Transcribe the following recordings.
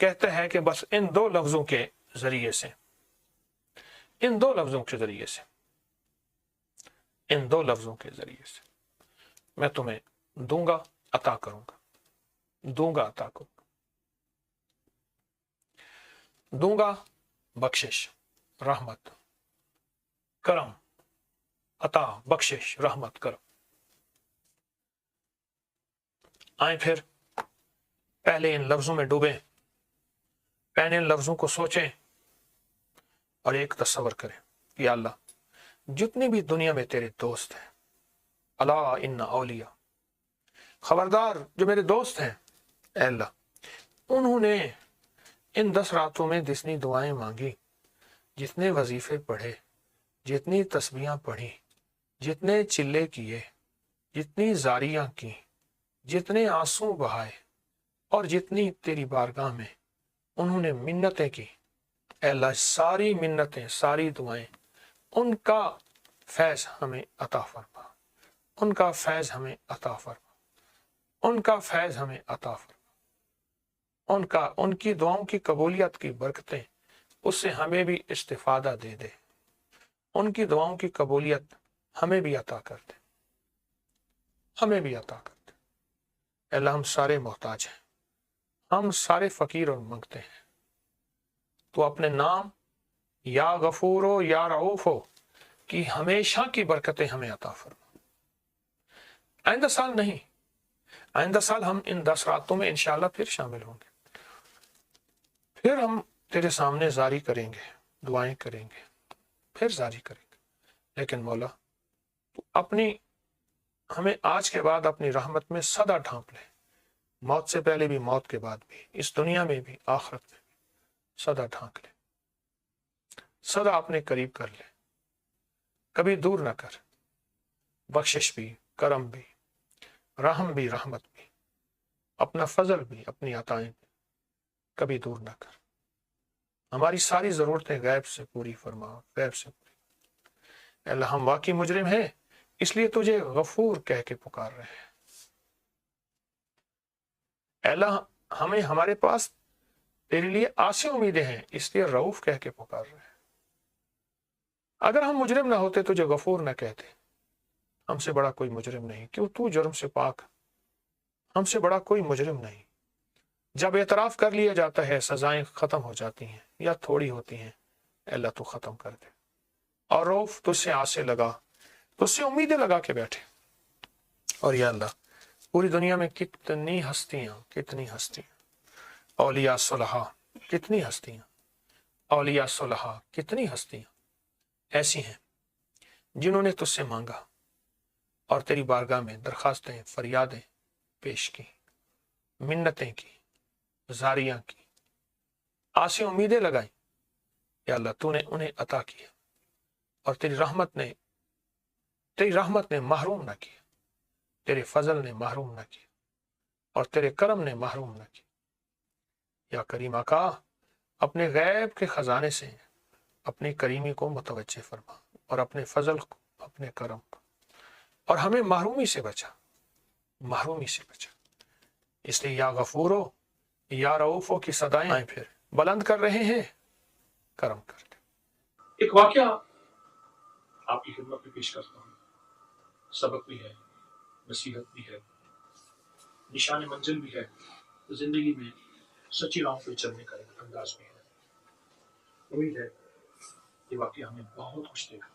کہتے ہیں کہ بس ان دو لفظوں کے ذریعے سے، ان دو لفظوں کے ذریعے سے، ان دو لفظوں کے ذریعے سے میں تمہیں دوں گا، عطا کروں گا، دوں گا، عطا کروں گا، دوں گا بخشش، رحمت، کرم، عطا، بخشش، رحمت، کرم۔ آئیں پھر پہلے ان لفظوں میں ڈوبیں، پہلے ان لفظوں کو سوچیں اور ایک تصور کریں، یا اللہ جتنی بھی دنیا میں تیرے دوست ہیں، الا ان اولیاء، خبردار جو میرے دوست ہیں، اے اللہ انہوں نے ان 10 راتوں میں جتنی دعائیں مانگی، جتنے وظیفے پڑھے، جتنی تسبیحاں پڑھی، جتنے چلے کیے، جتنی زاریاں کی، جتنے آنسو بہائے، اور جتنی تیری بارگاہ میں انہوں نے منتیں کی، اے اللہ ساری منتیں، ساری دعائیں، ان کا فیض ہمیں عطا فرما، ان کا فیض ہمیں عطا فرما، ان کا فیض ہمیں عطا فرما، ان کی دعاؤں کی قبولیت کی برکتیں اس سے ہمیں بھی استفادہ دے دے، ان کی دعاؤں کی قبولیت ہمیں بھی عطا کر دے، ہمیں بھی عطا کر دے۔ اے اللہ ہم سارے محتاج ہیں، ہم سارے فقیر اور منگتے ہیں، تو اپنے نام یا غفور ہو یا رعوف ہو کہ ہمیشہ کی برکتیں ہمیں عطا فرما۔ آئندہ سال نہیں، آئندہ سال ہم ان 10 راتوں میں انشاءاللہ پھر شامل ہوں گے، پھر ہم تیرے سامنے زاری کریں گے، دعائیں کریں گے، پھر زاری کریں گے، لیکن مولا تو ہمیں آج کے بعد اپنی رحمت میں سدا ڈھانپ لے، موت سے پہلے بھی، موت کے بعد بھی، اس دنیا میں بھی، آخرت میں بھی سدا ڈھانک لے، سدا اپنے قریب کر لے، کبھی دور نہ کر، بخشش بھی، کرم بھی، رحم بھی، رحمت بھی، اپنا فضل بھی، اپنی عطائیں بھی کبھی دور نہ کر، ہماری ساری ضرورتیں غیب سے پوری فرما، غیب سے پوری۔ اے اللہ ہم واقعی مجرم ہیں، اس لیے تجھے غفور کہہ کے پکار رہے ہیں۔ اے اللہ ہمیں، ہمارے پاس تیرے لیے آسے امیدیں ہیں، اس لیے رؤوف کہہ کے پکار رہے ہیں۔ اگر ہم مجرم نہ ہوتے تجھے غفور نہ کہتے، ہم سے بڑا کوئی مجرم نہیں، کیوں تو جرم سے پاک، ہم سے بڑا کوئی مجرم نہیں۔ جب اعتراف کر لیا جاتا ہے سزائیں ختم ہو جاتی ہیں یا تھوڑی ہوتی ہیں، اے اللہ تو ختم کر دے، اور رؤوف تجھ سے آسے لگا، تجھ سے امیدیں لگا کے بیٹھے۔ اور یا اللہ پوری دنیا میں کتنی ہستیاں، کتنی ہستیاں، اولیاء صلحاء، کتنی ہستیاں، اولیاء صلحاء، کتنی ہستیاں ایسی ہیں جنہوں نے تجھ سے مانگا اور تیری بارگاہ میں درخواستیں، فریادیں پیش کی، منتیں کی، زاریاں کی، آسے امیدیں لگائیں، یا اللہ تو نے انہیں عطا کیا، اور تیری رحمت نے محروم نہ کیا، تیرے فضل نے محروم نہ کیا، اور تیرے کرم نے محروم نہ کیا۔ یا کریم آقا اپنے غیب کے خزانے سے اپنی کریمی کو متوجہ فرما، اور اپنے فضل کو، اپنے کرم کو، اور ہمیں محرومی سے بچا، محرومی سے بچا۔ اس لیے یا غفورو یا رؤوفو کی صدائیں آئیں پھر بلند کر رہے ہیں، کرم کر دے۔ ایک واقعہ آپ کی خدمت میں پیش کرتا ہوں، سبق بھی ہے، نصیحت بھی ہے، نشان منزل بھی ہے، زندگی میں سچی راہوں پہ چلنے کا ایک انداز بھی ہے۔ امید ہے یہ واقعہ ہمیں بہت کچھ دے گا۔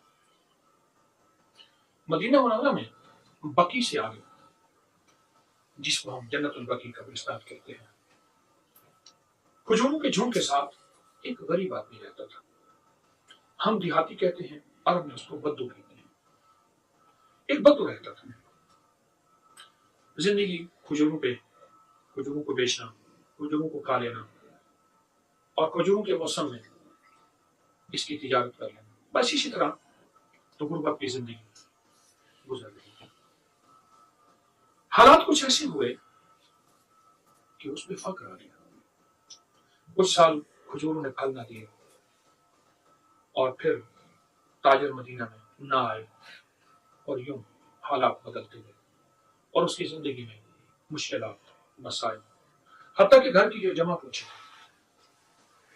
مدینہ منورہ میں بقی سے آگے، جس کو ہم جنت البقیع قبرستان کہتے ہیں، کھجوروں کے جھنڈ کے ساتھ ایک غریب آدمی رہتا تھا۔ ہم دیہاتی کہتے ہیں، عرب میں اس کو بدو کہتے ہیں۔ ایک بدو رہتا تھا، زندگی کھجوروں کو بیچنا، کھجوروں کو کھا لینا، اور کھجوروں کے موسم میں اس کی تجارت کر لینا، بس اسی طرح تو غربت کی زندگی گزر رہی تھی۔ حالات کچھ ایسے ہوئے کہ اس میں فقر آ گیا، کچھ سال کھجوروں نے پھل نہ دیے، اور پھر تاجر مدینہ میں نہ آئے، اور یوں حالات بدلتے گئے، اور اس کی زندگی میں مشکلات، مسائل، حتیٰ کہ گھر کی جو جمع پوچھے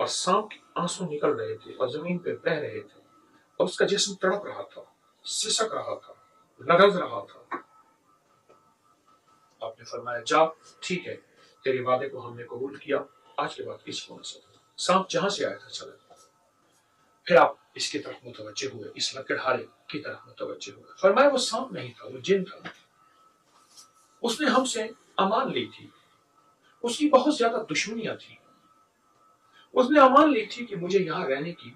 اور سانپ کے آنسو نکل رہے تھے اور زمین پہ بہ رہے تھے اور اس کا جسم تڑپ رہا تھا، سسک رہا تھا، لرز رہا تھا۔ آپ نے فرمایا جا، ٹھیک ہے، تیرے وعدے کو ہم نے قبول کیا، آج کے بعد کسی کو نہ سکتا۔ سانپ جہاں سے آیا تھا چلا گیا۔ پھر آپ اس کی طرف متوجہ ہوئے، اس لکڑہارے کی طرف متوجہ ہوئے۔ فرمایا وہ سانپ نہیں تھا، وہ جن تھا۔ اس نے ہم سے امان لی تھی، اس کی بہت زیادہ دشمنیاں تھیں۔ اس نے امان لی تھی کہ مجھے یہاں رہنے کی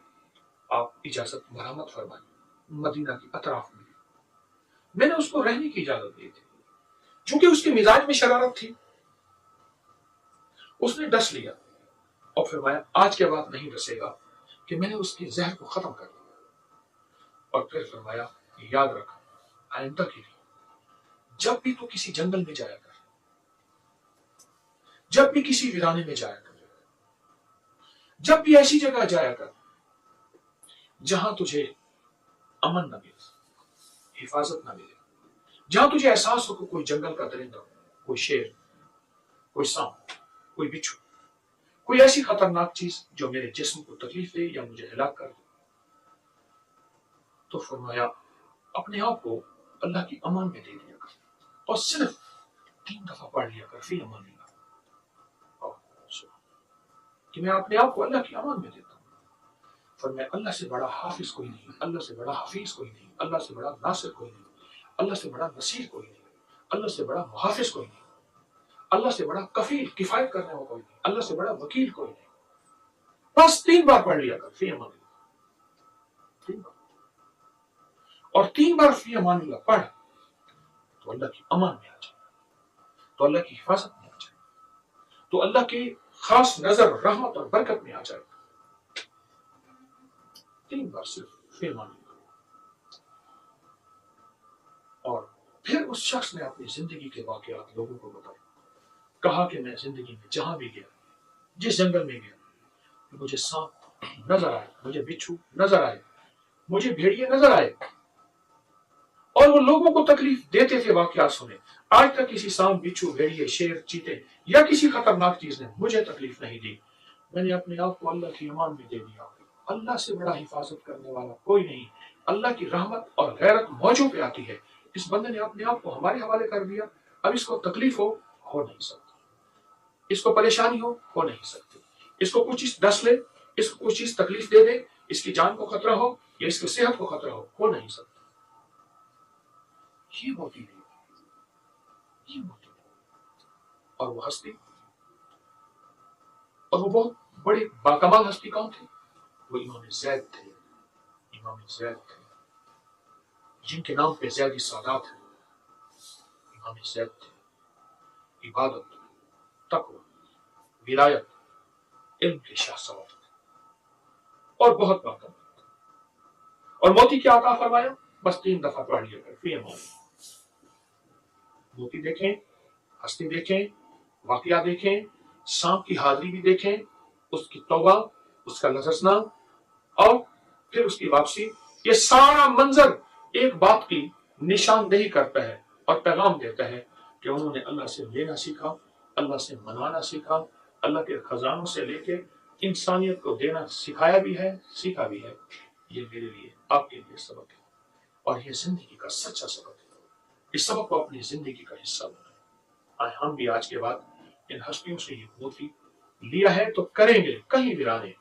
آپ اجازت مرحمت فرمائیں مدینہ کی اطراف میں۔ میں نے اس کو رہنے کی اجازت دی تھی، چونکہ اس کے مزاج میں شرارت تھی۔ اس نے ڈس لیا اور فرمایا آج کے بعد نہیں ڈسے گا کہ میں نے اس کے زہر کو ختم کر دیا۔ اور پھر فرمایا یاد رکھ آئندہ کے لیے جب بھی تو کسی جنگل میں جایا کر، جب بھی کسی ویرانے میں جایا کر، جب بھی ایسی جگہ جایا کر جہاں تجھے امن نہ ملے، حفاظت نہ ملے، جہاں تجھے احساس ہو کہ کوئی جنگل کا درندہ، کوئی شیر، کوئی سانپ، کوئی بچھو، کوئی ایسی خطرناک چیز جو میرے جسم کو تکلیف دے یا مجھے ہلاک کر دے، تو فرمایا اپنے آپ کو اللہ کی امان میں دے دیا کر اور صرف 3 دفعہ پڑھ لیا کر فی امان اللہ، کہ میں اپنے آپ کو اللہ کی امان میں دیتا ہوں۔ فرمایا اللہ سے بڑا حافظ کوئی نہیں، اللہ سے بڑا حفیظ کوئی نہیں، اللہ سے بڑا ناصر کوئی نہیں، اللہ سے بڑا نصیر کوئی نہیں، اللہ سے بڑا محافظ کوئی نہیں، اللہ سے بڑا کفیل کفایت کرنے والا کوئی نہیں، اللہ سے بڑا وکیل کوئی نہیں۔ بس 3 بار پڑھ لیا کر فی امان اللہ، 3 بار، اور 3 بار فی امان اللہ پڑھ تو اللہ کی امان میں آ جائے، تو اللہ کی حفاظت میں آ جائے، تو اللہ کی خاص نظر رحمت اور برکت میں آ جائے۔ 3 بار صرف فی امان اللہ۔ اور پھر اس شخص نے اپنی زندگی کے واقعات لوگوں کو بتائے، کہا کہ میں زندگی میں جہاں بھی گیا، جس جنگل میں گیا، مجھے سانپ نظر آئے، مجھے بچھو نظر آئے، مجھے بھیڑیے نظر آئے، اور وہ لوگوں کو تکلیف دیتے تھے۔ واقعات سنے، آج تک کسی سانپ، بچھو، بھیڑیے، شیر، چیتے یا کسی خطرناک چیز نے مجھے تکلیف نہیں دی۔ میں نے اپنے آپ کو اللہ کی امان میں دے دیا۔ اللہ سے بڑا حفاظت کرنے والا کوئی نہیں۔ اللہ کی رحمت اور غیرت موجوں پہ آتی ہے۔ اس بندے نے اپنے آپ کو ہمارے حوالے کر دیا، اب اس کو تکلیف ہو نہیں سکتی، اس کو پریشانی ہو نہیں سکتی، اس کو کچھ چیز ڈس لے، اس کو کچھ چیز تکلیف دے دے، اس کی جان کو خطرہ ہو یا اس کی صحت کو خطرہ ہو نہیں سکتی۔ یہ ہوتی ہے، یہ ہوتی ہے۔ اور وہ ہستی، اور وہ بہت بڑے باکمال ہستی کون تھے؟ وہ امام زید تھے، امام زید تھے، جن کے نام پہ زیدی سادات ہے۔ امام زید تھے، عبادت، تقوی، ولایت، علم کے شاہ سوار تھے، اور بہت باکمال۔ اور موتی کیا عطا فرمایا؟ بس 3 دفعہ پڑھ لیا کر فی امان اللہ۔ موتی دیکھیں، ہستی دیکھیں، واقعہ دیکھیں، سانپ کی حاضری بھی دیکھیں، اس کی توبہ، اس کا لذذنا، اور پھر اس کی واپسی۔ یہ سارا منظر ایک بات کی نشاندہی کرتا ہے اور پیغام دیتا ہے کہ انہوں نے اللہ سے لینا سیکھا، اللہ سے منانا سیکھا، اللہ کے خزانوں سے لے کے انسانیت کو دینا سکھایا بھی ہے، سیکھا بھی ہے۔ یہ میرے لیے، آپ کے لیے سبق ہے، اور یہ زندگی کا سچا سبق ہے۔ اس سبق کو اپنی زندگی کا حصہ بنائیں۔ ہم بھی آج کے بعد ان ہستیوں سے یہ موتی لیا ہے تو کریں گے کہیں ویرانے،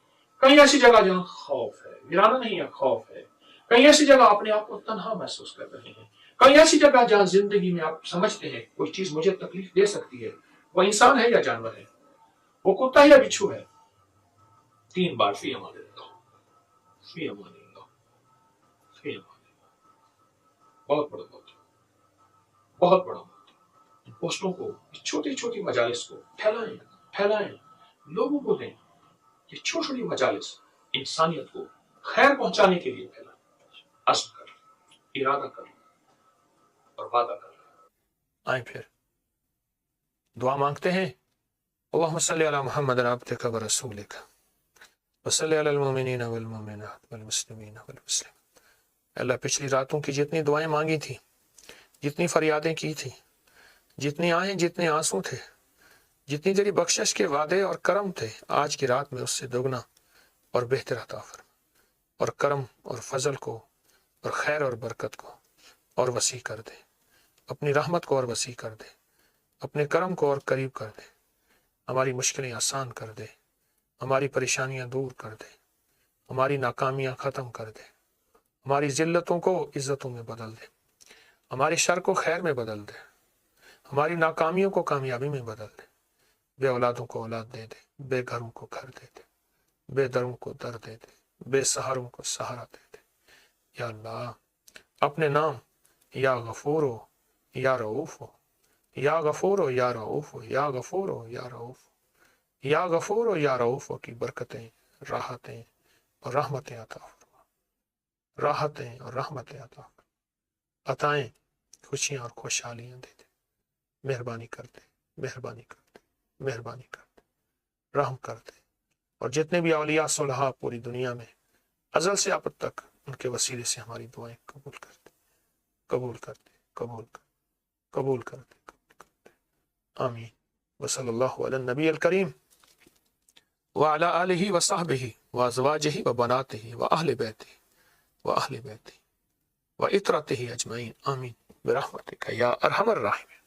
کہیں ایسی جگہ جہاں خوف ہے، ویرانہ نہیں ہے، خوف ہے، کہیں ایسی جگہ اپنے آپ کو تنہا محسوس کر رہے ہیں، کہیں ایسی جگہ جہاں زندگی میں آپ سمجھتے ہیں کوئی چیز مجھے تکلیف دے سکتی ہے، وہ انسان ہے یا جانور ہے، وہ کتا ہے یا بچھو ہے۔ 3 بار فی امان اللہ، فی امان اللہ، فی امان اللہ۔ بہت بڑا بات، بہت بڑا بات۔ ان پوسٹوں کو، اس چھوٹی چھوٹی مجالس کو پھیلائیں، پھیلائیں، لوگوں کو دیں۔ یہ چھوٹی چھوٹی مجالس انسانیت کو خیر پہنچانے کے لیے پھیلائیں۔ عزم کر، ارادہ کر اور وعدہ کر۔ آئیں پھر دعا مانگتے ہیں۔ اللہم صلی علی محمد عبدک و رسولک وصلی علی المؤمنین والمؤمنات والمسلمین والمسلمات۔ اللہ پچھلی راتوں کی جتنی دعائیں مانگی تھیں، جتنی فریادیں کی تھیں، جتنی آہیں، جتنے آنسو تھے، جتنی تیری بخشش کے وعدے اور کرم تھے آج کی رات میں اس سے دوگنا اور بہتر عطا فرما، اور کرم اور فضل کو اور خیر اور برکت کو اور وسیع کر دے، اپنی رحمت کو اور وسیع کر دے، اپنے کرم کو اور قریب کر دے، ہماری مشکلیں آسان کر دے، ہماری پریشانیاں دور کر دے، ہماری ناکامیاں ختم کر دے، ہماری ذلتوں کو عزتوں میں بدل دے، ہماری شر کو خیر میں بدل دے، ہماری ناکامیوں کو کامیابی میں بدل دے، بے اولادوں کو اولاد دے دے، بے گھروں کو گھر دے دے، بے دروں کو در دے دے، بے سہاروں کو سہارا دے دے۔ یا اللہ اپنے نام یا غفور ہو یا رؤوف ہو، یا غفور ہو یا رؤوف ہو، یا غفور ہو یا رؤوف ہو، یا غفور ہو یا رؤوف ہو کی برکتیں، راحتیں اور رحمتیں عطا فرما، راحتیں اور رحمتیں عطا فرما، عطائیں خوشیاں اور خوشحالیاں دے دے، مہربانی کر دے، مہربانی کر دے، مہربانی کر دے، رحم کر دے، اور جتنے بھی اولیاء صلحاء پوری دنیا میں ازل سے اب تک ان کے وسیلے سے ہماری دعائیں قبول کر دے، قبول کر دے، قبول کر دے، قبول کر دے، قبول کر دے، آمین۔ وصلی اللہ علی النبی الکریم وعلی آلہ وصحبہ وازواجہ وبناتہ واہل بیتہ واہل بیتہ وعترتہ اجمعین، آمین برحمتک یا ارحم الراحمین۔